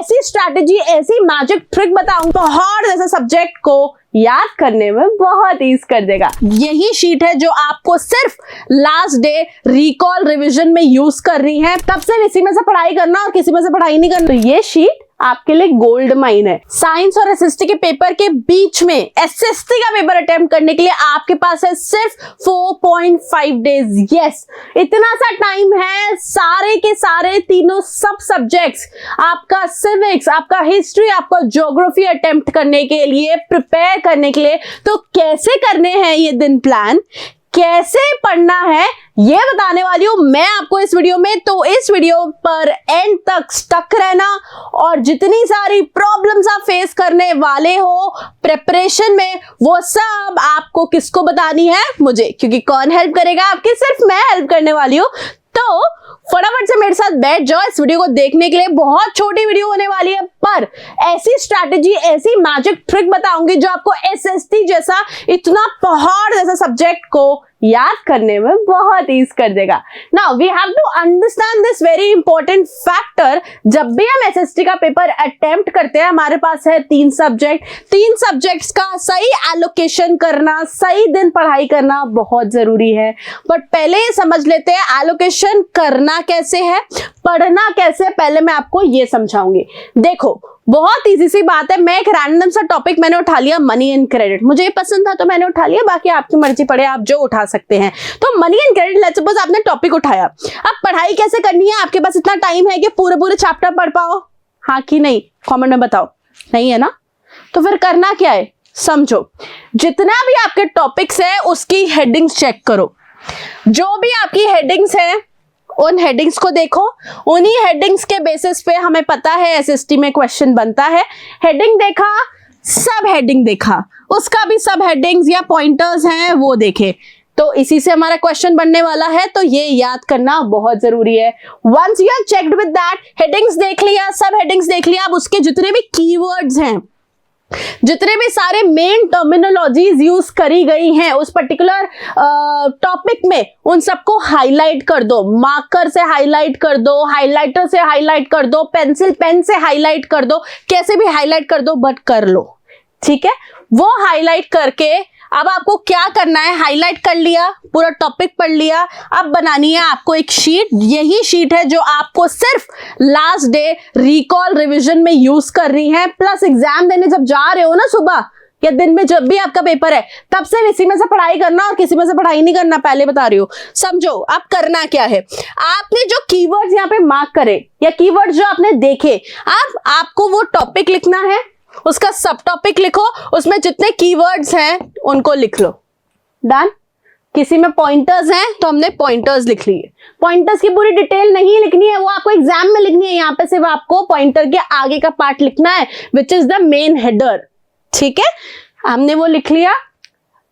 ऐसी स्ट्रैटेजी, ऐसी magic trick बताऊं तो हर जैसे सब्जेक्ट को याद करने में बहुत ईज कर देगा। यही शीट है जो आपको सिर्फ लास्ट डे रिकॉल रिवीजन में यूज करनी है, तब से इसी में से पढ़ाई करना और किसी में से पढ़ाई नहीं करना। तो ये शीट आपके लिए गोल्ड माइन है। साइंस और एसएसटी के पेपर के बीच में एसएसटी का पेपर अटेम्प्ट करने के लिए आपके पास है सिर्फ 4.5 डेज। यस, इतना सा टाइम है सारे के सारे तीनों सब सब्जेक्ट्स, आपका सिविक्स, आपका हिस्ट्री, आपका ज्योग्राफी अटेम्प्ट करने के लिए, प्रिपेयर करने के लिए। तो कैसे करने हैं ये दिन प्लान, कैसे पढ़ना है, ये बताने वाली हूं मैं आपको इस वीडियो में। तो इस वीडियो पर एंड तक स्टक रहना और जितनी सारी प्रॉब्लम्स आप फेस करने वाले हो प्रिपरेशन में, वो सब आपको किसको बतानी है? मुझे, क्योंकि कौन हेल्प करेगा आपकी? सिर्फ मैं हेल्प करने वाली हूं। तो फटाफट से मेरे साथ बैठ जाओ इस वीडियो को देखने के लिए। बहुत छोटी वीडियो होने वाली है, पर ऐसी स्ट्रैटेजी, ऐसी मैजिक ट्रिक बताऊंगी जो आपको एसएसटी जैसा इतना पहाड़ जैसा सब्जेक्ट को याद करने में बहुत ईज कर देगा। Now we have to understand this very important factor. जब भी हम एसएसटी का पेपर अटेम्प्ट करते हैं, हमारे पास है 3 सब्जेक्ट, 3 सब्जेक्ट्स का सही एलोकेशन करना, सही दिन पढ़ाई करना बहुत जरूरी है। बट पहले ये समझ लेते हैं एलोकेशन करना कैसे है, पढ़ना कैसे। पहले मैं आपको ये समझाऊंगी। देखो, बहुत इजी सी बात है। मैं एक रैंडम सा टॉपिक मैंने उठा लिया, मनी एंड क्रेडिट। मुझे ये पसंद था तो मैंने उठा लिया, बाकी आपकी मर्जी पड़े, आप जो उठा सकते हैं। तो money and credit, let's suppose आपने टॉपिक उठाया। अब पढ़ाई कैसे करनी है? आपके पास इतना टाइम है कि पूरे चैप्टर पढ़ पाओ? हाँ कि नहीं? कॉमेंट में बताओ। नहीं है ना? तो फिर करना क्या है समझो। जितना भी आपके टॉपिक्स है उसकी हेडिंग्स चेक करो। जो भी आपकी हेडिंग्स है उन हेडिंग्स को देखो। उन्हीं हेडिंग्स के बेसिस पे हमें पता है एसएसटी में क्वेश्चन बनता है। हेडिंग देखा, सब हेडिंग देखा, उसका भी सब हेडिंग्स या पॉइंटर्स हैं वो देखे, तो इसी से हमारा क्वेश्चन बनने वाला है। तो ये याद करना बहुत जरूरी है। Once you have checked with that, headings देख लिया, सब हेडिंग्स देख लिया, अब उसके जितने भी कीवर्ड्स हैं, जितने भी सारे मेन टर्मिनोलॉजीज यूज करी गई हैं उस पर्टिकुलर टॉपिक में, उन सबको हाईलाइट कर दो। मार्कर से हाईलाइट कर दो, हाइलाइटर से हाईलाइट कर दो, पेंसिल पेन से हाईलाइट कर दो, कैसे भी हाईलाइट कर दो, बट कर लो। ठीक है? वो हाईलाइट करके अब आपको क्या करना है? हाईलाइट कर लिया, पूरा टॉपिक पढ़ लिया, अब बनानी है आपको एक शीट। यही शीट है जो आपको सिर्फ लास्ट डे रिकॉल रिवीजन में यूज करनी है। प्लस एग्जाम देने जब जा रहे हो ना, सुबह या दिन में जब भी आपका पेपर है, तब से इसी में से पढ़ाई करना और किसी में से पढ़ाई नहीं करना। पहले बता रही हूँ, समझो। अब करना क्या है? आपने जो कीवर्ड्स यहाँ पे मार्क करे या कीवर्ड्स जो आपने देखे, अब आपको वो टॉपिक लिखना है, उसका सब टॉपिक लिखो, उसमें जितने कीवर्ड्स हैं उनको लिख लो। डन? किसी में पॉइंटर्स हैं तो हमने पॉइंटर्स लिख लिए। पॉइंटर्स की पूरी डिटेल नहीं लिखनी है, वो आपको एग्जाम में लिखनी है। यहाँ पे सिर्फ आपको पॉइंटर के आगे का पार्ट लिखना है, which is the main header. ठीक है? हमने वो लिख लिया।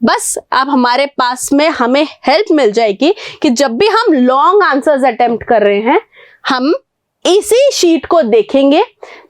बस अब हमारे पास में हमें हेल्प मिल जाएगी कि जब भी हम लॉन्ग आंसर्स अटेम्प्ट कर रहे हैं, हम इसी शीट को देखेंगे।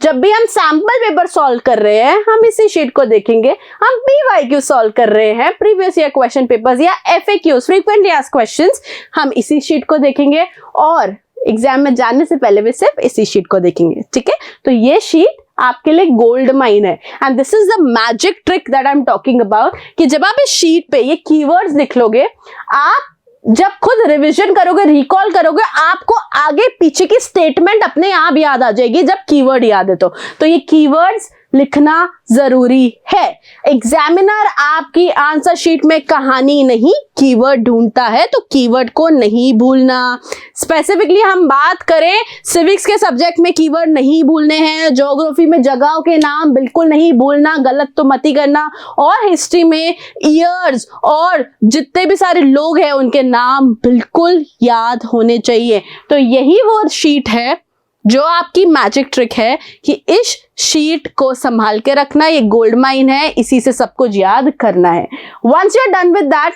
जब भी हम सैंपल पेपर सॉल्व कर रहे हैं, हम इसी शीट को देखेंगे। हम पीवाईक्यू सॉल्व कर रहे हैं, प्रीवियस ईयर क्वेश्चन पेपर्स या एफएक्यूज, फ्रीक्वेंटली आस्क्ड क्वेश्चंस, हम इसी शीट को देखेंगे और एग्जाम में जाने से पहले भी सिर्फ इसी शीट को देखेंगे। ठीक है? तो ये शीट आपके लिए गोल्ड माइन है and this is the magic trick that I am talking about. कि जब आप इस शीट पे ये कीवर्ड्स लिख लोगे, आप जब खुद रिवीजन करोगे, रिकॉल करोगे, आपको आगे पीछे की स्टेटमेंट अपने आप याद आ जाएगी जब कीवर्ड याद है। तो ये कीवर्ड्स लिखना जरूरी है। एग्जामिनर आपकी आंसर शीट में कहानी नहीं, कीवर्ड ढूंढता है, तो कीवर्ड को नहीं भूलना। स्पेसिफिकली हम बात करें, सिविक्स के सब्जेक्ट में कीवर्ड नहीं भूलने हैं, ज्योग्राफी में जगहों के नाम बिल्कुल नहीं भूलना, गलत तो मत ही करना, और हिस्ट्री में ईयर्स और जितने भी सारे लोग हैं उनके नाम बिल्कुल याद होने चाहिए। तो यही वो शीट है जो आपकी मैजिक ट्रिक है कि इस शीट को संभाल के रखना। ये गोल्ड माइन है, इसी से सब कुछ याद करना है। Once you are done with that,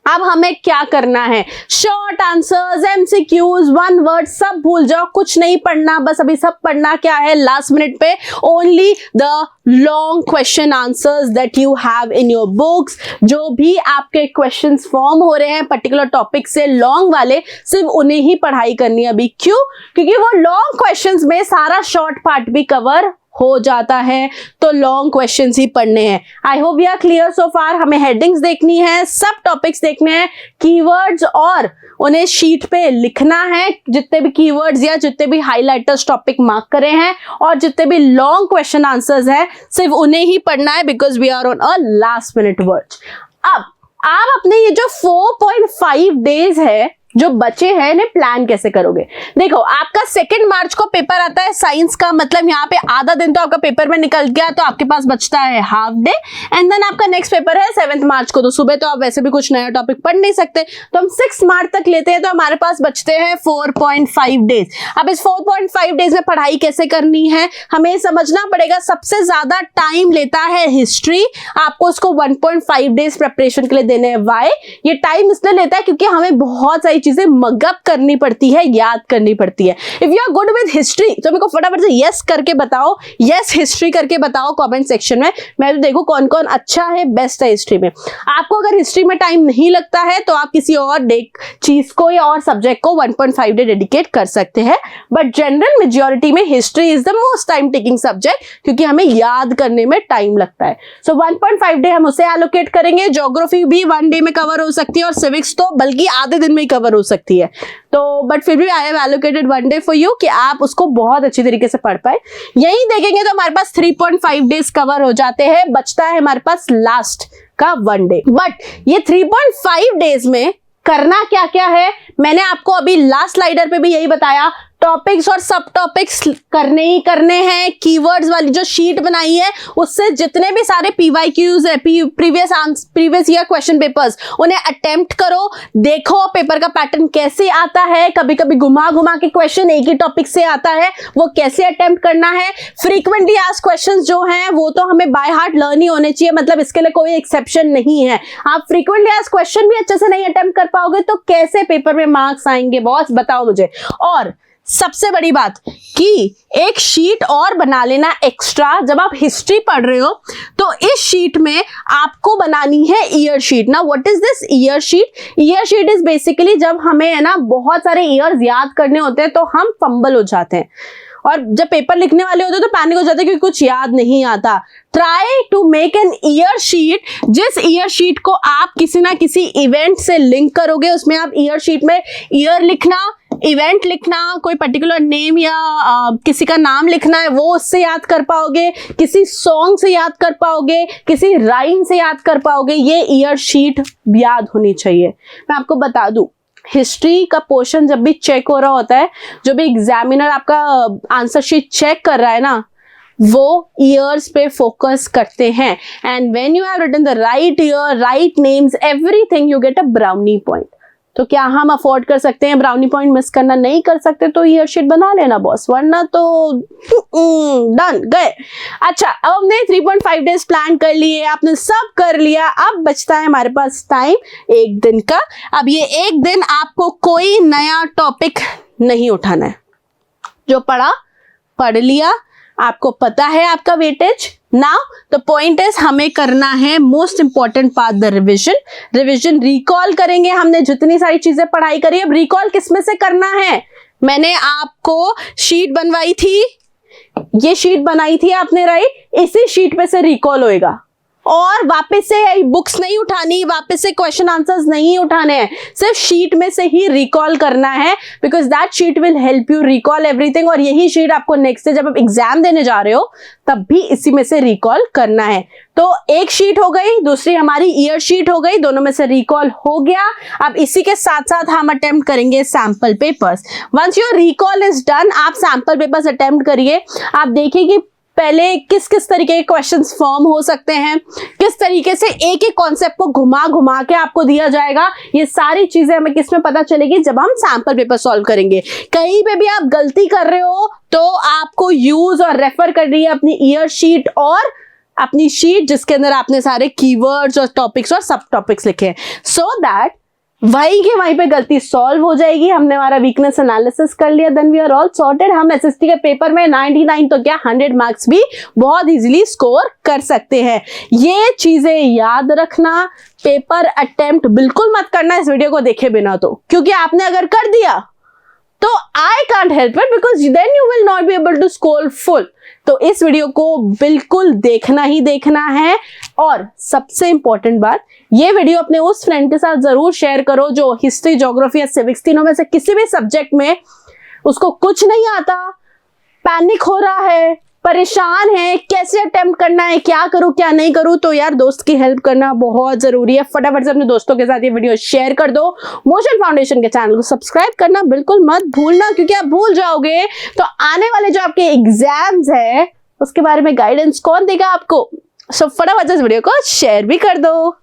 अब हमें क्या करना है, short answers, MCQs, one word सब भूल जाओ, कुछ नहीं पढ़ना, बस अभी सब पढ़ना क्या है लास्ट मिनट पे, only the long question answers that you have in your books. जो भी आपके क्वेश्चंस फॉर्म हो रहे हैं पर्टिकुलर टॉपिक से लॉन्ग वाले, सिर्फ उन्हें ही पढ़ाई करनी है अभी। क्यों? क्योंकि वो लॉन्ग क्वेश्चंस में सारा शॉर्ट पार्ट भी कवर हो जाता है, तो लॉन्ग क्वेश्चंस ही पढ़ने हैं। I hope we are clear so far. हमें हेडिंग्स देखनी है, सब टॉपिक्स देखने हैं, कीवर्ड्स और उन्हें शीट पे लिखना है, जितने भी कीवर्ड्स या जितने भी हाइलाइटर्स टॉपिक मार्क करे हैं और जितने भी लॉन्ग क्वेश्चन आंसर्स हैं सिर्फ उन्हें ही पढ़ना है, because we are on a last minute words. अब आप अपने ये जो 4.5 डेज है जो बचे हैं इन्हें प्लान कैसे करोगे? देखो, आपका 2 मार्च को पेपर आता है साइंस का, मतलब यहाँ पे आधा दिन तो आपका पेपर में निकल गया, तो आपके पास बचता है हाफ डे, एंड देन आपका नेक्स्ट पेपर है 7 मार्च को। तो सुबह तो आप वैसे भी कुछ नया टॉपिक पढ़ नहीं सकते, तो हम 6 मार्च तक लेते हैं, तो हमारे पास बचते हैं 4.5 डेज। अब इस 4.5 डेज में पढ़ाई कैसे करनी है हमें समझना पड़ेगा। सबसे ज्यादा टाइम लेता है हिस्ट्री, आपको उसको 1.5 डेज प्रिपरेशन के लिए देने हैं। वाई? ये टाइम इसलिए लेता है क्योंकि हमें बहुत सारी चीजें मगअप करनी पड़ती है, याद करनी पड़ती है। If you are good with history तो मेरे को फटाफट से यस करके बताओ, यस हिस्ट्री करके बताओ कमेंट सेक्शन में, मैं तो देखूं कौन कौन अच्छा है, बेस्ट है हिस्ट्री में। आपको अगर हिस्ट्री में टाइम नहीं लगता है तो आप किसी और चीज को या और सब्जेक्ट को 1.5 डे डेडिकेट कर सकते हैं, बट जनरल मेजॉरिटी में history is the most time taking subject, क्योंकि हमें याद करने में टाइम लगता है। सो 1.5 डे हम उसे एलोकेट करेंगे। ज्योग्राफी भी 1 डे में कवर हो सकती है और सिविक्स तो बल्कि आधे दिन में ही कवर हो सकती है। तो बट फिर भी I have allocated 1 day for you कि आप उसको बहुत अच्छी तरीके से पढ़ पाए। यही देखेंगे तो हमारे पास 3.5 डेज कवर हो जाते हैं, बचता है हमारे पास लास्ट का 1 डे। बट ये 3.5 डेज में करना क्या क्या है मैंने आपको अभी लास्ट स्लाइडर पे भी यही बताया। टॉपिक्स और सब टॉपिक्स करने ही करने हैं। कीवर्ड्स वाली जो शीट बनाई है उससे जितने भी सारे पीवाईक्यूज है, प्रीवियस ईयर क्वेश्चन पेपर्स, उन्हें अटेम्प्ट करो, देखो पेपर का पैटर्न कैसे आता है। कभी कभी घुमा घुमा के क्वेश्चन एक ही टॉपिक से आता है, वो कैसे अटेम्प्ट करना है। फ्रीक्वेंटली आस्क्ड क्वेश्चंस जो हैं वो तो हमें बाय हार्ट लर्न ही होने चाहिए, मतलब इसके लिए कोई एक्सेप्शन नहीं है। आप फ्रीक्वेंटली आस्क्ड क्वेश्चन भी अच्छे से नहीं अटेम्प्ट कर पाओगे तो कैसे पेपर में मार्क्स आएंगे बॉस, बताओ मुझे। और सबसे बड़ी बात कि एक शीट और बना लेना एक्स्ट्रा। जब आप हिस्ट्री पढ़ रहे हो तो इस शीट में आपको बनानी है ईयर शीट। ना what is this year sheet? Year sheet is basically जब हमें है ना बहुत सारे ईयर्स याद करने होते हैं तो हम फंबल हो जाते हैं, और जब पेपर लिखने वाले होते हैं तो पैनिक हो जाते हैं क्योंकि कुछ याद नहीं आता। Try to make an year sheet, जिस ईयर शीट को आप किसी ना किसी इवेंट से लिंक करोगे। उसमें आप ईयर शीट में ईयर लिखना, इवेंट लिखना, कोई पर्टिकुलर नेम या किसी का नाम लिखना है वो उससे याद कर पाओगे, किसी सॉन्ग से याद कर पाओगे, किसी राइम से याद कर पाओगे। ये ईयर शीट याद होनी चाहिए। मैं आपको बता दूं, हिस्ट्री का पोर्शन जब भी चेक हो रहा होता है, जो भी एग्जामिनर आपका आंसर शीट चेक कर रहा है ना, वो ईयर्स पे फोकस करते हैं। And when you have written the right year, right names, everything, you get a brownie point. तो क्या हम अफोर्ड कर सकते हैं ब्राउनी पॉइंट मिस करना? नहीं कर सकते, तो ईयर शीट बना लेना बॉस, वरना तो डन गए। अच्छा, अब हमने 3.5 डेज प्लान कर लिए, आपने सब कर लिया। अब बचता है हमारे पास टाइम 1 दिन का। अब ये 1 दिन आपको कोई नया टॉपिक नहीं उठाना है, जो पढ़ा पढ़ लिया, आपको पता है आपका weightage. Now the point is हमें करना है most important part, the revision. Revision recall करेंगे हमने जितनी सारी चीजें पढ़ाई करी। अब रिकॉल किसमें से करना है? मैंने आपको शीट बनवाई थी, ये शीट बनाई थी आपने, राइट? इसी शीट पे से रिकॉल होएगा, और वापस से बुक्स नहीं उठानी, वापस से क्वेश्चन आंसर्स नहीं उठाने हैं, सिर्फ शीट में से ही रिकॉल करना है, because that sheet will help you recall everything. और यही शीट आपको नेक्स्ट डे जब आप एग्जाम देने जा रहे हो तब भी इसी में से रिकॉल करना है। तो एक शीट हो गई, दूसरी हमारी ईयर शीट हो गई, दोनों में से रिकॉल हो गया। अब इसी के साथ साथ हम अटेम्प्ट करेंगे sample papers. Once your recall is done, आप सैंपल पेपर्स अटेम्प्ट करिए। आप देखिए कि पहले किस किस तरीके के क्वेश्चंस फॉर्म हो सकते हैं, किस तरीके से एक एक कॉन्सेप्ट को घुमा घुमा के आपको दिया जाएगा। ये सारी चीजें हमें किसमें पता चलेगी? जब हम सैंपल पेपर सॉल्व करेंगे। कहीं पे भी आप गलती कर रहे हो तो आपको यूज और रेफर कर रही है अपनी ईयर शीट और अपनी शीट जिसके अंदर आपने सारे कीवर्ड्स और टॉपिक्स और सब टॉपिक्स लिखे हैं, सो दैट वहीं के वहीं पे गलती सॉल्व हो जाएगी। हमने हमारा वीकनेस एनालिसिस कर लिया, then we are all sorted. हम एसएसटी के पेपर में 99 तो क्या 100 मार्क्स भी बहुत इजीली स्कोर कर सकते हैं। ये चीजें याद रखना। पेपर अटेम्प्ट बिल्कुल मत करना इस वीडियो को देखे बिना, तो क्योंकि आपने अगर कर दिया तो I can't help it, because then you will not be able to score full. तो इस वीडियो को बिल्कुल देखना ही देखना है। और सबसे इंपॉर्टेंट बात, ये वीडियो अपने उस फ्रेंड के साथ जरूर शेयर करो जो हिस्ट्री, ज्योग्राफी या सिविक्स तीनों में से किसी भी सब्जेक्ट में उसको कुछ नहीं आता, पैनिक हो रहा है, परेशान है, कैसे अटेम्प्ट करना है, क्या करूं क्या नहीं करूं। तो यार दोस्त की हेल्प करना बहुत जरूरी है। फटाफट से अपने दोस्तों के साथ ये वीडियो शेयर कर दो। मोशन फाउंडेशन के चैनल को सब्सक्राइब करना बिल्कुल मत भूलना, क्योंकि आप भूल जाओगे तो आने वाले जो आपके एग्जाम्स है उसके बारे में गाइडेंस कौन देगा आपको। सो फटाफट से इस वीडियो को शेयर भी कर दो।